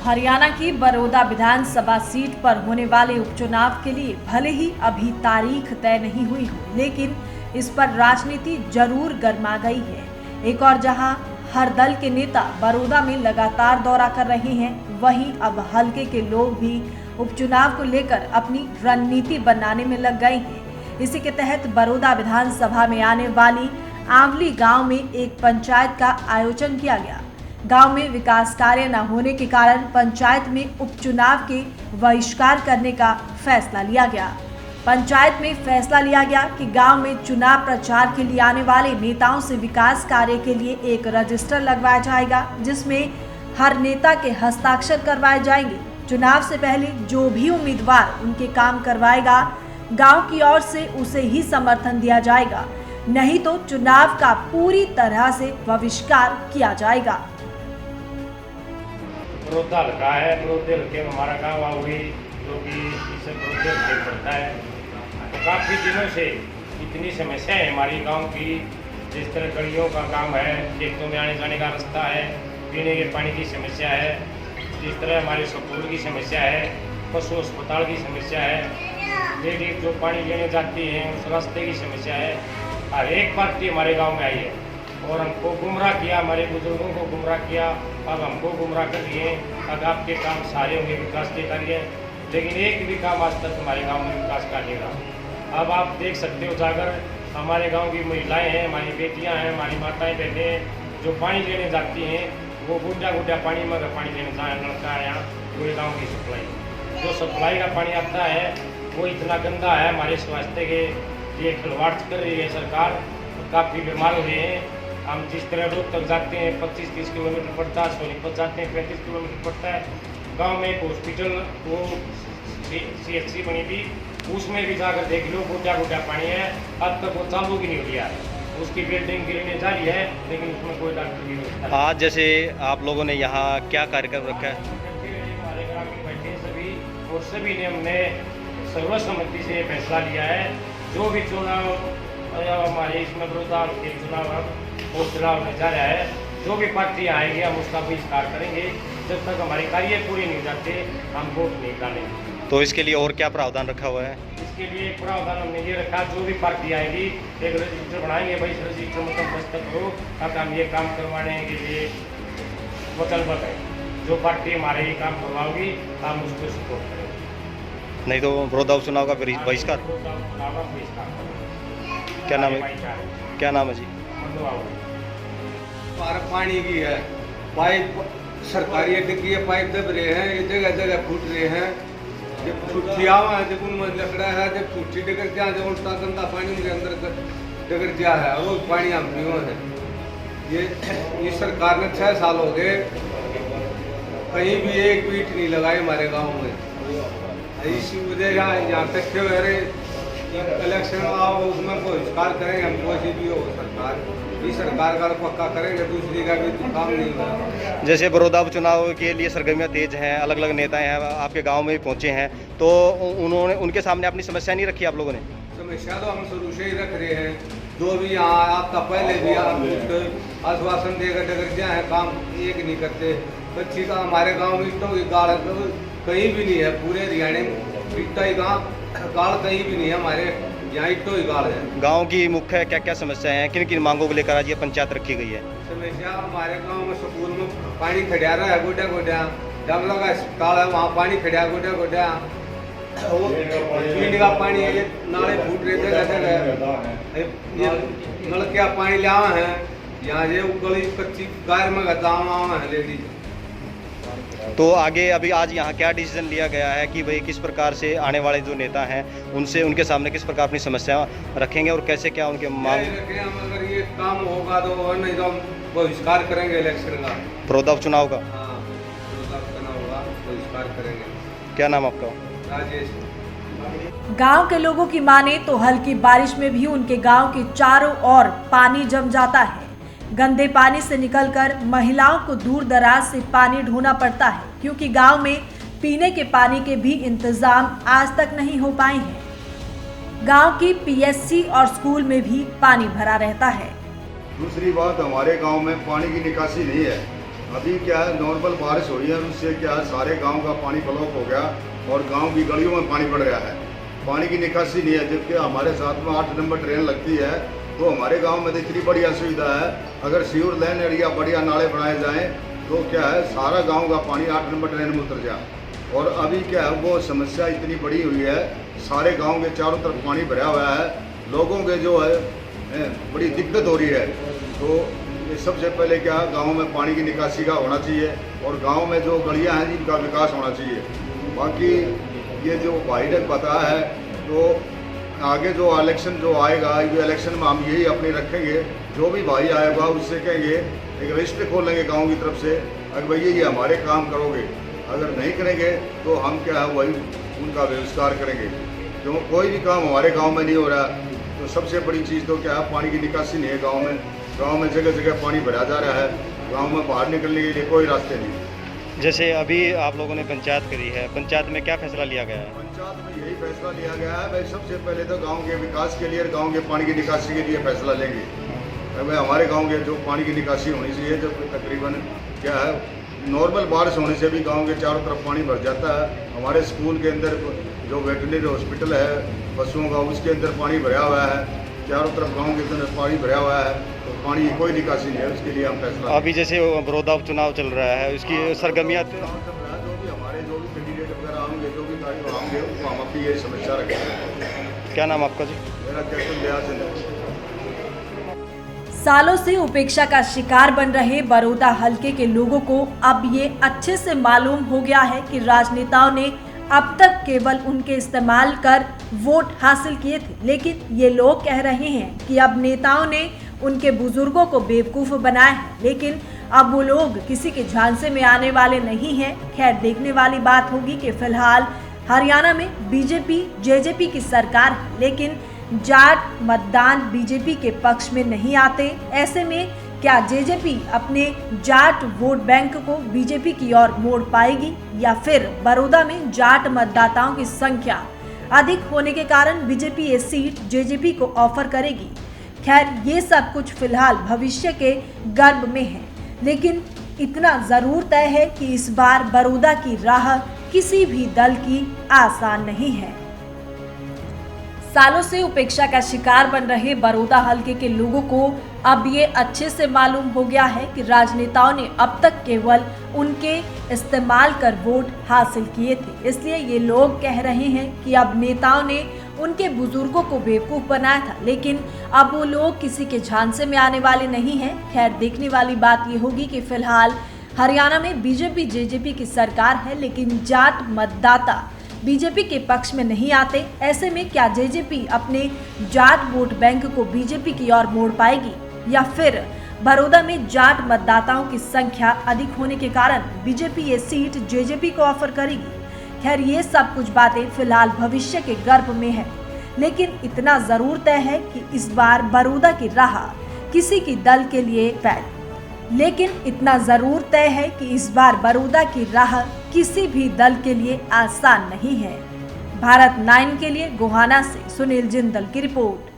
हरियाणा की बड़ौदा विधानसभा सीट पर होने वाले उपचुनाव के लिए भले ही अभी तारीख तय नहीं हुई हो, लेकिन इस पर राजनीति जरूर गर्मा गई है। एक और जहां हर दल के नेता बड़ौदा में लगातार दौरा कर रहे हैं, वहीं अब हलके के लोग भी उपचुनाव को लेकर अपनी रणनीति बनाने में लग गए हैं। इसी के तहत बड़ौदा विधानसभा में आने वाली आंवली गांव में एक पंचायत का आयोजन किया गया। गांव में विकास कार्य न होने के कारण पंचायत में उपचुनाव के बहिष्कार करने का फैसला लिया गया। पंचायत में फैसला लिया गया कि गांव में चुनाव प्रचार के लिए आने वाले नेताओं से विकास कार्य के लिए एक रजिस्टर लगवाया जाएगा, जिसमें हर नेता के हस्ताक्षर करवाए जाएंगे। चुनाव से पहले जो भी उम्मीदवार उनके काम करवाएगा, गांव की ओर से उसे ही समर्थन दिया जाएगा, नहीं तो चुनाव का पूरी तरह से बहिष्कार किया जाएगा। बड़ौदा हल्का है, बड़ौदे हल्के में हमारा गाँव आंवली जो कि इसे बड़ौदे हल्के पड़ता है। तो काफ़ी दिनों से इतनी समस्या है हमारी गांव की, जिस तरह गलियों का काम है, खेतों में आने जाने का रास्ता है, पीने के पानी की समस्या है, जिस तरह हमारे स्कूल की समस्या है, पशु अस्पताल की समस्या है, लेडीज जो पानी लेने जाती हैं उस रास्ते की समस्या है। हर एक पार्टी हमारे गाँव में आई है और हमको गुमराह किया, हमारे बुजुर्गों को गुमराह किया, अब हमको गुमराह कर दिए। अब आपके काम सारे होंगे विकास के कार्य, लेकिन एक भी काम आज तक हमारे गांव में विकास का नहीं रहा। अब आप देख सकते हो जाकर हमारे गांव की महिलाएं हैं, हमारी बेटियां हैं, हमारी माताएं बहनें हैं, जो पानी लेने जाती हैं वो गुड्डा पानी में पानी लेने जाए नलका है। यहाँ पूरे गाँव की सप्लाई, जो सप्लाई का पानी आता है वो इतना गंदा है, हमारे स्वास्थ्य के लिए खिलवाड़ कर रही है सरकार। काफ़ी बीमार हो रहे हैं। हम जिस तरह रोड तक जाते हैं 25-30 किलोमीटर पड़ता है, सोनीपत जाते हैं 35 किलोमीटर पड़ता है। गांव में एक हॉस्पिटल वो CHC बनी थी, उसमें भी जाकर देख लो गुड्डा पानी है, अब तक वो चालू भी नहीं हो गया। उसकी बिल्डिंग गिरने जा रही है, लेकिन उसमें कोई डॉक्टर नहीं होता। आज जैसे आप लोगों ने यहाँ क्या कार्यक्रम रखा है? हमारे ग्रामीण बैठे सभी और सभी ने हमने सर्वसम्मति से फैसला लिया है, जो भी चुनाव हमारे इसमें बड़ौदा के चुनाव वो चुनाव होने जा रहा है, जो भी पार्टी आएगी हम उसका बहिष्कार करेंगे। जब तक हमारे कार्य पूरे नहीं हो जाते हम वोट नहीं डालेंगे। तो इसके लिए और क्या प्रावधान रखा हुआ है? इसके लिए एक प्रावधान हमने ये रखा, जो भी पार्टी आएगी एक रजिस्टर बनाएंगे, भाई इस रजिस्टर मतलब दस्तखत करो, अब हम ये काम करवाने के लिए वचनबद्ध है। जो पार्टी हमारे ये काम करवाओगी हम उसको सपोर्ट करेंगे, नहीं तो बड़ौदा उपचुनाव का बहिष्कार। क्या नाम है? क्या नाम है जी? हमारा पानी की है, पाइप सरकारी की है, पाइप दब रहे हैं, ये जगह जगह फूट रहे हैं। जब छुट्टी आवा है, जब उनमें लकड़ा है, जब छुट्टी डगर जा, जब उल्टा गंदा पानी उनके अंदर डगर जा है, रोज पानी हम पियो है। ये सरकार ने 6 साल हो गए, कहीं भी एक पीठ नहीं लगाई हमारे गांव में। इसी वजह यहाँ तक के इलेक्शन आओ उसमें बहिष्कार करेंगे हम, कोई भी हो सरकार, इस सरकार का पक्का करेंगे, दूसरी का भी काम नहीं होगा। जैसे बड़ौदा उपचुनाव के लिए सरगर्मियाँ तेज हैं, अलग अलग नेता हैं, आपके गांव में भी पहुंचे हैं, तो उन्होंने उनके सामने अपनी समस्या नहीं रखी आप लोगों ने? समस्या तो हम शुरू से ही रख रहे हैं, जो भी यहाँ आपका पहले भी आप आश्वासन देकर डगर क्या है, काम एक नहीं करते। बच्ची का हमारे गाँव में ईटों की गाड़ कहीं भी नहीं है, पूरे हरियाणा में ईटा ही गाड़ कहीं भी नहीं है, हमारे यहाँ ईटों ही गाड़ है। गांव की मुख्य क्या क्या समस्या है, किन किन मांगों को लेकर आज ये पंचायत रखी गई है? समस्या हमारे गांव में स्कूल में पानी खड़ा रहा है, गोड्या जंगलों का अस्पताल है, वहाँ पानी खड़ा गोड्या वो पीने का पानी है, ये नाले फूट रहे जगह, ये नलके पानी लिया है यहाँ, ये गली कच्ची गाय में गाँव है लेडीज। तो आगे अभी आज यहाँ क्या डिसीजन लिया गया है कि भाई किस प्रकार से आने वाले जो नेता हैं उनसे उनके सामने किस प्रकार अपनी समस्या रखेंगे और कैसे क्या उनके मांग? अगर ये काम होगा तो नहीं तो हम बहिष्कार करेंगे इलेक्शन का, बड़ौदा उपचुनाव का। हाँ, होगा बहिष्कार करेंगे। क्या नाम आपका? राजेश। गांव के लोगों की माने तो हल्की बारिश में भी उनके गांव के चारों ओर पानी जम जाता है। गंदे पानी से निकलकर महिलाओं को दूर दराज से पानी ढोना पड़ता है, क्योंकि गांव में पीने के पानी के भी इंतजाम आज तक नहीं हो पाए हैं। गांव की PSC और स्कूल में भी पानी भरा रहता है। दूसरी बात, हमारे गांव में पानी की निकासी नहीं है। अभी क्या है, नॉर्मल बारिश हो रही है, उससे क्या है, सारे गांव का पानी ब्लॉक हो गया और गांव की गलियों में पानी बढ़ गया है। पानी की निकासी नहीं है, जबकि हमारे साथ में 8 नंबर ट्रेन लगती है, तो हमारे गांव में तो इतनी बढ़िया सुविधा है। अगर सीवर लाइन एरिया बढ़िया नाले बनाए जाएँ तो क्या है, सारा गाँव का पानी 8 नंबर ट्रेन में उतर जाए। और अभी क्या है, वो समस्या इतनी बड़ी हुई है, सारे गांव के चारों तरफ पानी भरा हुआ है, लोगों के जो है बड़ी दिक्कत हो रही है। तो ये सबसे पहले क्या, गांव में पानी की निकासी का होना चाहिए और गांव में जो गलियां हैं जिनका विकास होना चाहिए। बाकी ये जो भाई ने बताया है, तो आगे जो इलेक्शन जो आएगा, ये इलेक्शन में हम यही अपनी रखेंगे, जो भी भाई आएगा उससे कहेंगे, एक रजिस्टर खोलेंगे गाँव की तरफ से, अगर भैया ये हमारे काम करोगे, अगर नहीं करेंगे तो हम क्या है वही उनका बहिष्कार करेंगे। क्यों, कोई भी काम हमारे गांव में नहीं हो रहा। तो सबसे बड़ी चीज़ तो क्या है, पानी की निकासी नहीं है गांव में। गांव में जगह जगह पानी भरा जा रहा है, गांव में बाहर निकलने के लिए कोई रास्ते नहीं। जैसे अभी आप लोगों ने पंचायत करी है, पंचायत में क्या फैसला लिया गया है? पंचायत में यही फैसला लिया गया है भाई, सबसे पहले तो गाँव के विकास के लिए, गाँव के पानी की निकासी के लिए फैसला लेंगे। भाई हमारे गाँव के जो पानी की निकासी होनी चाहिए, जो तकरीबन क्या है, नॉर्मल बारिश होने से भी गांव के चारों तरफ पानी भर जाता है। हमारे स्कूल के अंदर जो वेटरनरी हॉस्पिटल है पशुओं का, उसके अंदर पानी भरा हुआ है, चारों तरफ गांव के अंदर पानी भरा हुआ है, तो पानी की कोई निकासी नहीं है। उसके लिए हम फैसला, अभी जैसे बड़ौदा उपचुनाव चल रहा है, उसकी सरगर्मियाँ जो भी हमारे जो भी कैंडिडेट वगैरह होंगे, जो भी कार्य होंगे, उनको हम अपनी ये समस्या रखेंगे। क्या नाम आपका जी? मेरा कैप्टन दयाल सिंह है। सालों से उपेक्षा का शिकार बन रहे बड़ौदा हलके के लोगों को अब ये अच्छे से मालूम हो गया है कि राजनेताओं ने अब तक केवल उनके इस्तेमाल कर वोट हासिल किए थे, लेकिन ये लोग कह रहे हैं कि अब नेताओं ने उनके बुजुर्गों को बेवकूफ़ बनाया है, लेकिन अब वो लोग किसी के झांसे में आने वाले नहीं हैं। खैर, देखने वाली बात होगी कि फिलहाल हरियाणा में बीजेपी जेजेपी की सरकार है, लेकिन जाट मतदान बीजेपी के पक्ष में नहीं आते। ऐसे में क्या जेजेपी अपने जाट वोट बैंक को बीजेपी की ओर मोड़ पाएगी, या फिर बड़ौदा में जाट मतदाताओं की संख्या अधिक होने के कारण बीजेपी ये सीट जेजेपी को ऑफर करेगी? खैर, ये सब कुछ फिलहाल भविष्य के गर्भ में है, लेकिन इतना जरूर तय है कि इस बार बड़ौदा की राह किसी भी दल की आसान नहीं है। सालों से उपेक्षा का शिकार बन रहे बड़ौदा हलके के लोगों को अब ये अच्छे से मालूम हो गया है कि राजनेताओं ने अब तक केवल उनके इस्तेमाल कर वोट हासिल किए थे। इसलिए ये लोग कह रहे हैं कि अब नेताओं ने उनके बुजुर्गों को बेवकूफ़ बनाया था, लेकिन अब वो लोग किसी के झांसे में आने वाले नहीं हैं। खैर, देखने वाली बात ये होगी कि फिलहाल हरियाणा में बीजेपी जेजेपी की सरकार है, लेकिन जाट मतदाता बीजेपी के पक्ष में नहीं आते। ऐसे में क्या जेजेपी अपने जाट वोट बैंक को बीजेपी की ओर मोड़ पाएगी, या फिर बड़ौदा में जाट मतदाताओं की संख्या अधिक होने के कारण बीजेपी ये सीट जेजेपी को ऑफर करेगी? खैर, ये सब कुछ बातें फिलहाल भविष्य के गर्भ में है, लेकिन इतना जरूर तय है कि इस बार बड़ौदा की राह किसी की दल के लिए इस बार बड़ौदा की राह किसी भी दल के लिए आसान नहीं है। भारत 9 के लिए गोहाना से सुनील जिंदल की रिपोर्ट।